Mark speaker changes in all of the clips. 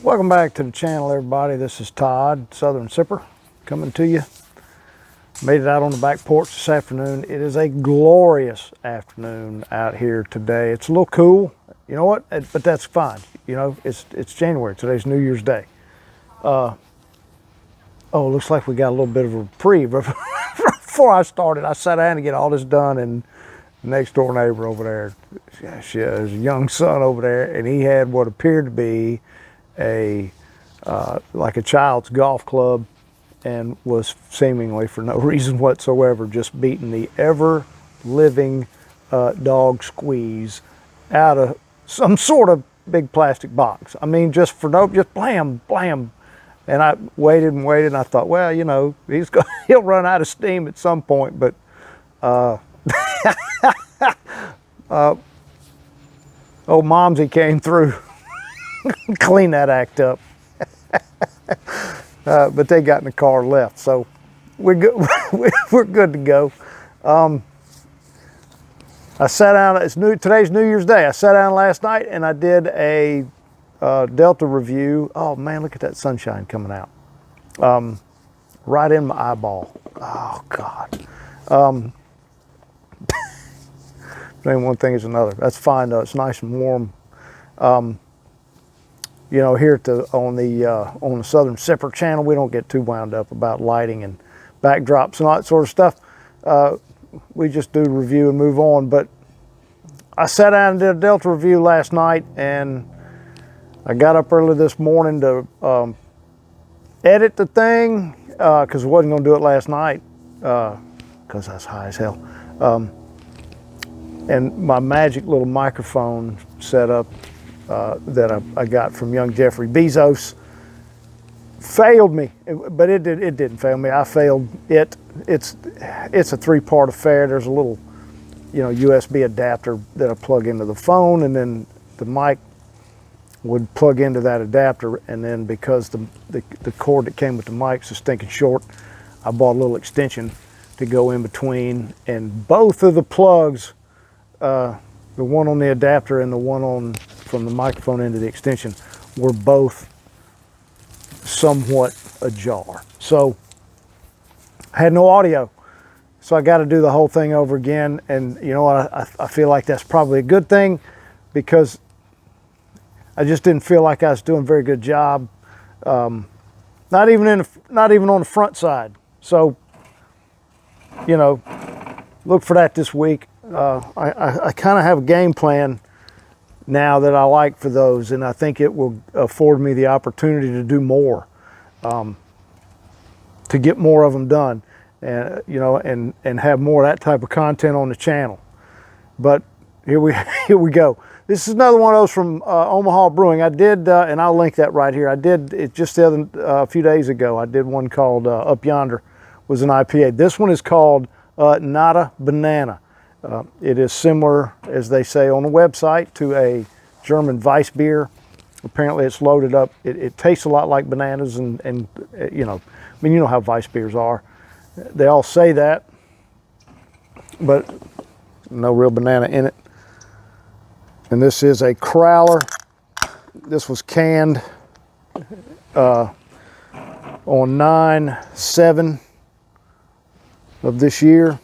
Speaker 1: Welcome back to the channel, everybody. This is Todd, Southern Sipper, coming to you. Made it out on the back porch this afternoon. It is a glorious afternoon out here today. It's a little cool, you know what? But that's fine. You know, it's January. Today's New Year's Day. Oh, looks like we got a little bit of a reprieve. Before I started, I sat down to get all this done, and the next door neighbor over there, there's a young son over there, and he had what appeared to be like a child's golf club, and was seemingly for no reason whatsoever just beating the ever living dog squeeze out of some sort of big plastic box. I mean, just blam, blam. And I waited and waited, and I thought, well, you know, he'll run out of steam at some point. But old Momsy came through, clean that act up. But they got in the car and left, so we're good. We're good to go. I sat down. Today's New Year's Day. I sat down last night and I did a Delta review. Oh man, look at that sunshine coming out, right in my eyeball. Oh God. Between one thing is another. That's fine though. It's nice and warm. You know, here on the Southern Sipper channel, we don't get too wound up about lighting and backdrops and all that sort of stuff. We just do the review and move on. But I sat down and did a Delta review last night, and I got up early this morning to edit the thing because I wasn't going to do it last night because I was high as hell. And my magic little microphone setup that I got from young Jeffrey Bezos failed me, but it didn't fail me. I failed it. It's a three-part affair. There's a little, you know, USB adapter that I plug into the phone, and then the mic would plug into that adapter, and then because the cord that came with the mic's is stinking short, I bought a little extension to go in between, and both of the plugs, the one on the adapter and the one from the microphone into the extension, were both somewhat ajar. So I had no audio. So I got to do the whole thing over again. And you know what? I feel like that's probably a good thing, because I just didn't feel like I was doing a very good job. Not even on the front side. So, you know, look for that this week. I kind of have a game plan now that I like for those, and I think it will afford me the opportunity to do more, to get more of them done, and you know, and have more of that type of content on the channel. But here we go. This is another one of those from Omaha Brewing. I did, and I'll link that right here. I did it just a few days ago. I did one called Up Yonder, was an IPA. This one is called Nada Banana. It is similar, as they say on the website, to a German Weissbier. Apparently it's loaded up. It tastes a lot like bananas, and you know, I mean, you know how Weissbiers are. They all say that, but no real banana in it. And this is a crowler. This was canned on 9/7 of this year.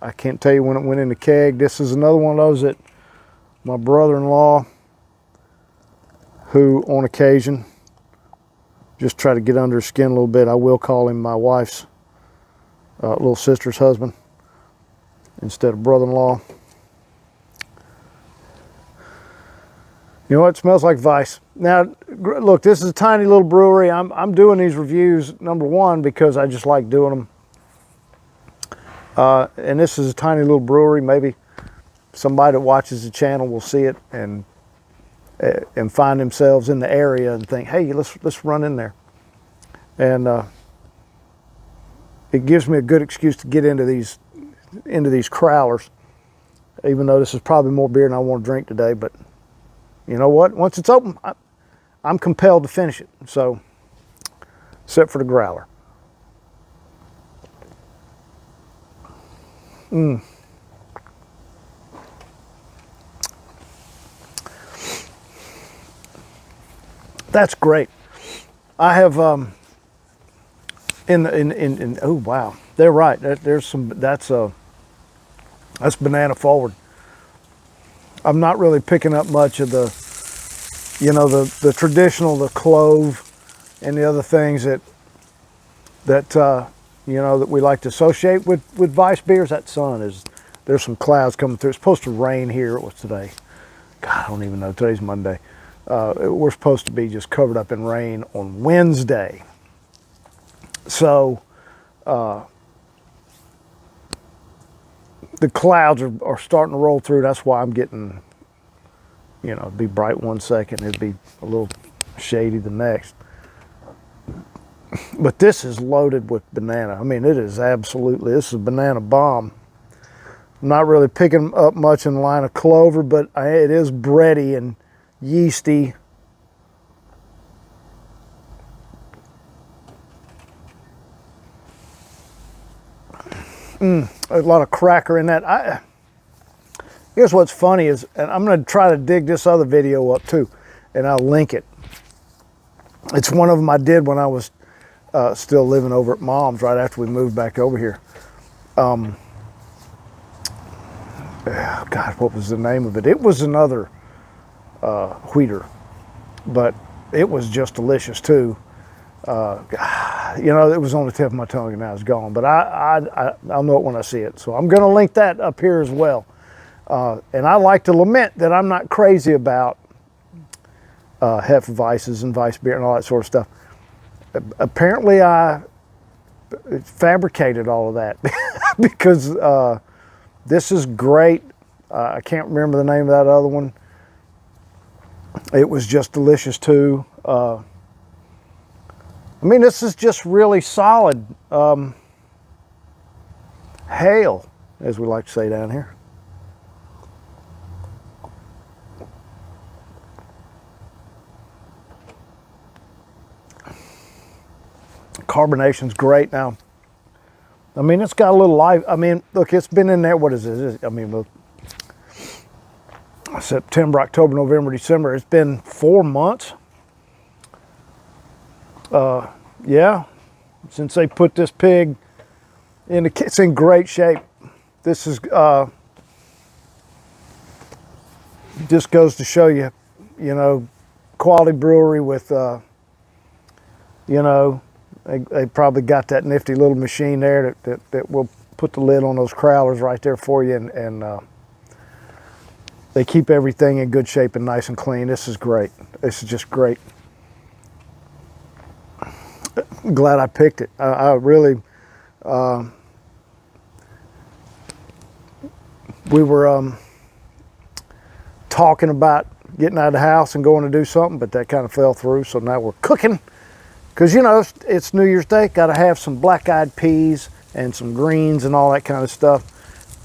Speaker 1: I can't tell you when it went in the keg. This is another one of those that my brother-in-law, who on occasion just try to get under his skin a little bit. I will call him my wife's little sister's husband instead of brother-in-law. You know what? It smells like Weiss. Now, look, this is a tiny little brewery. I'm doing these reviews, number one, because I just like doing them. And this is a tiny little brewery. Maybe somebody that watches the channel will see it and find themselves in the area and think, hey, let's run in there. And it gives me a good excuse to get into these crowlers, even though this is probably more beer than I want to drink today. But you know what? Once it's open, I'm compelled to finish it. So, except for the growler. That's great. I have oh wow, they're right. There's some that's banana forward. I'm not really picking up much of the, you know, the traditional, the clove and the other things that you know, that we like to associate with Weissbiers. That sun is, there's some clouds coming through. It's supposed to rain here. It was today. God, I don't even know. Today's Monday. We're supposed to be just covered up in rain on Wednesday. So the clouds are starting to roll through. That's why I'm getting, you know, it'd be bright one second, it'd be a little shady the next. But this is loaded with banana. I mean, it is absolutely, this is a banana bomb. I'm not really picking up much in the line of clover, but it is bready and yeasty. A lot of cracker in that. Here's what's funny is, and I'm going to try to dig this other video up too, and I'll link it. It's one of them I did when I was still living over at Mom's right after we moved back over here. God, what was the name of it? It was another wheater, but it was just delicious too. You know, it was on the tip of my tongue and now it's gone, but I'll know it when I see it. So I'm going to link that up here as well. And I like to lament that I'm not crazy about Hefeweizes and Weissbier and all that sort of stuff. Apparently I fabricated all of that because this is great. I can't remember the name of that other one. It was just delicious too. I mean, this is just really solid hail, as we like to say down here. Carbonation's great now. I mean, it's got a little life. I mean, look, it's been in there. What is it? I mean, look, September, October, November, December. It's been 4 months. Yeah, since they put this pig in the, it's in great shape. This is just goes to show you, you know, quality brewery with, you know, they probably got that nifty little machine there that will put the lid on those crowlers right there for you, and they keep everything in good shape and nice and clean. This is great. This is just great. Glad I picked it. I really, we were talking about getting out of the house and going to do something, but that kind of fell through. So now we're cooking, because you know it's New Year's Day. Got to have some black-eyed peas and some greens and all that kind of stuff.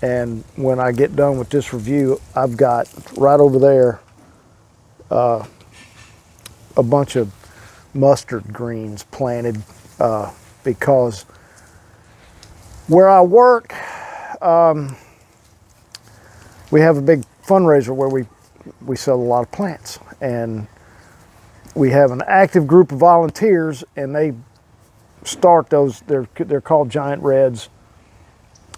Speaker 1: And when I get done with this review, I've got right over there a bunch of mustard greens planted because where I work, we have a big fundraiser where we sell a lot of plants, and we have an active group of volunteers, and they start those. They're called Giant Reds.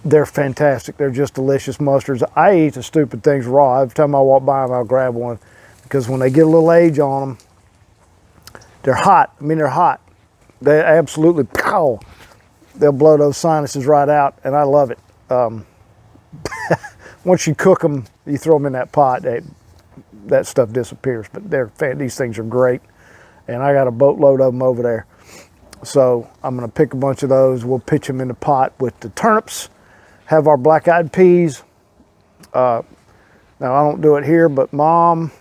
Speaker 1: They're fantastic. They're just delicious mustards. I eat the stupid things raw. Every time I walk by them, I'll grab one, because when they get a little age on them, they're hot. I mean, they're hot. They absolutely, pow, they'll blow those sinuses right out, and I love it. Once you cook them, you throw them in that pot, that stuff disappears. But these things are great, and I got a boatload of them over there. So I'm going to pick a bunch of those. We'll pitch them in the pot with the turnips, have our black-eyed peas. Now, I don't do it here, but Mom,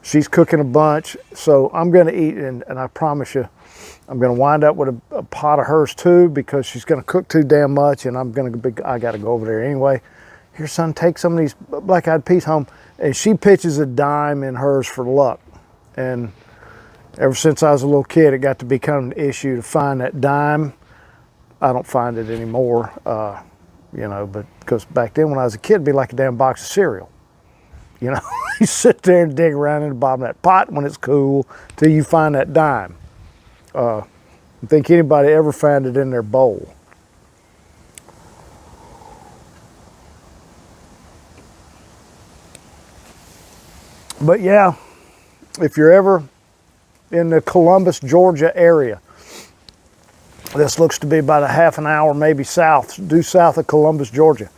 Speaker 1: she's cooking a bunch, so I'm going to eat, and I promise you, I'm going to wind up with a pot of hers too, because she's going to cook too damn much, and I got to go over there anyway. Here, son, take some of these black-eyed peas home. And she pitches a dime in hers for luck. And ever since I was a little kid, it got to be kind of an issue to find that dime. I don't find it anymore, you know, but because back then when I was a kid, it'd be like a damn box of cereal. You know, you sit there and dig around in the bottom of that pot when it's cool till you find that dime. I think anybody ever found it in their bowl. But yeah, if you're ever in the Columbus, Georgia area, this looks to be about a half an hour maybe due south of Columbus, Georgia,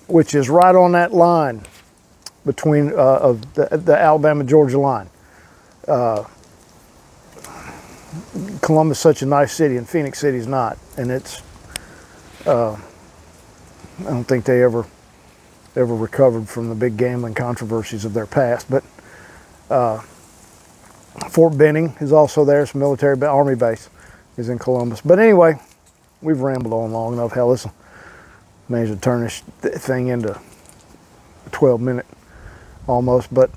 Speaker 1: which is right on that line between of the Alabama-Georgia line. Columbus is such a nice city, and Phoenix City's not. And it's, I don't think they ever recovered from the big gambling controversies of their past. But Fort Benning is also there. It's a military army base is in Columbus. But anyway, we've rambled on long enough. Hell, listen, managed to turn this thing into a 12-minute almost, but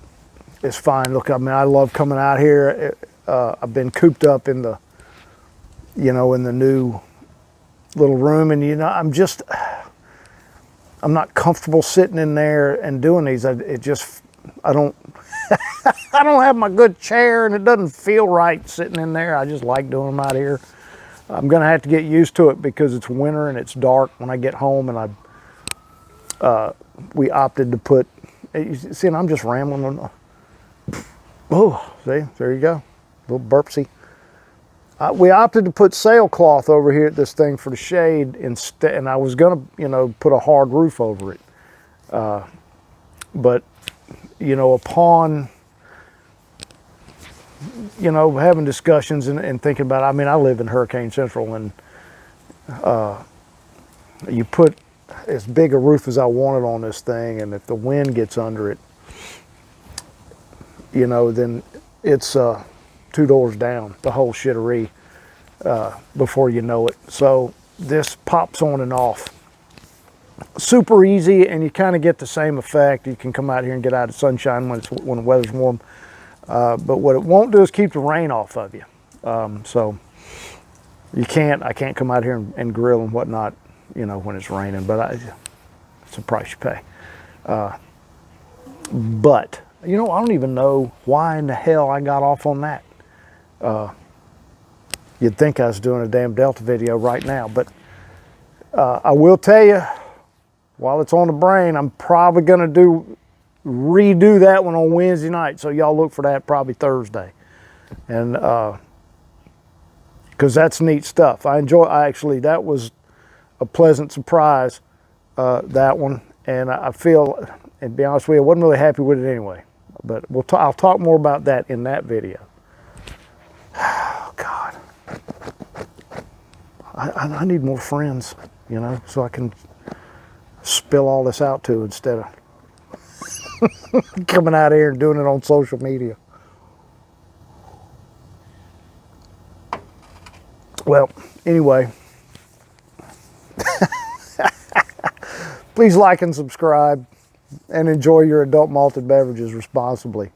Speaker 1: it's fine. Look, I mean, I love coming out here. I've been cooped up in the, in the new little room, and I'm not comfortable sitting in there and doing these. I don't I don't have my good chair, and it doesn't feel right sitting in there. I just like doing them out here. I'm gonna have to get used to it because it's winter and it's dark when I get home, and we opted to put, see, and I'm just rambling on. Oh, see, there you go, little burpsy. We opted to put sailcloth over here at this thing for the shade instead, and I was gonna, put a hard roof over it. But, upon, having discussions and thinking about it, I mean, I live in Hurricane Central, and you put as big a roof as I wanted on this thing, and if the wind gets under it, then it's 2 doors down, the whole shittery, before you know it. So this pops on and off. Super easy, and you kind of get the same effect. You can come out here and get out of sunshine when the weather's warm. But what it won't do is keep the rain off of you. So I can't come out here and grill and whatnot, when it's raining, but it's a price you pay. But, I don't even know why in the hell I got off on that. You'd think I was doing a damn Delta video right now, but I will tell you, while it's on the brain, I'm probably going to redo that one on Wednesday night, so y'all look for that probably Thursday. And because that's neat stuff. That was a pleasant surprise, that one, and I feel, and to be honest with you, I wasn't really happy with it anyway, but I'll talk more about that in that video. Oh God, I need more friends, so I can spill all this out to instead of coming out here and doing it on social media. Well, anyway, please like and subscribe, and enjoy your adult malted beverages responsibly.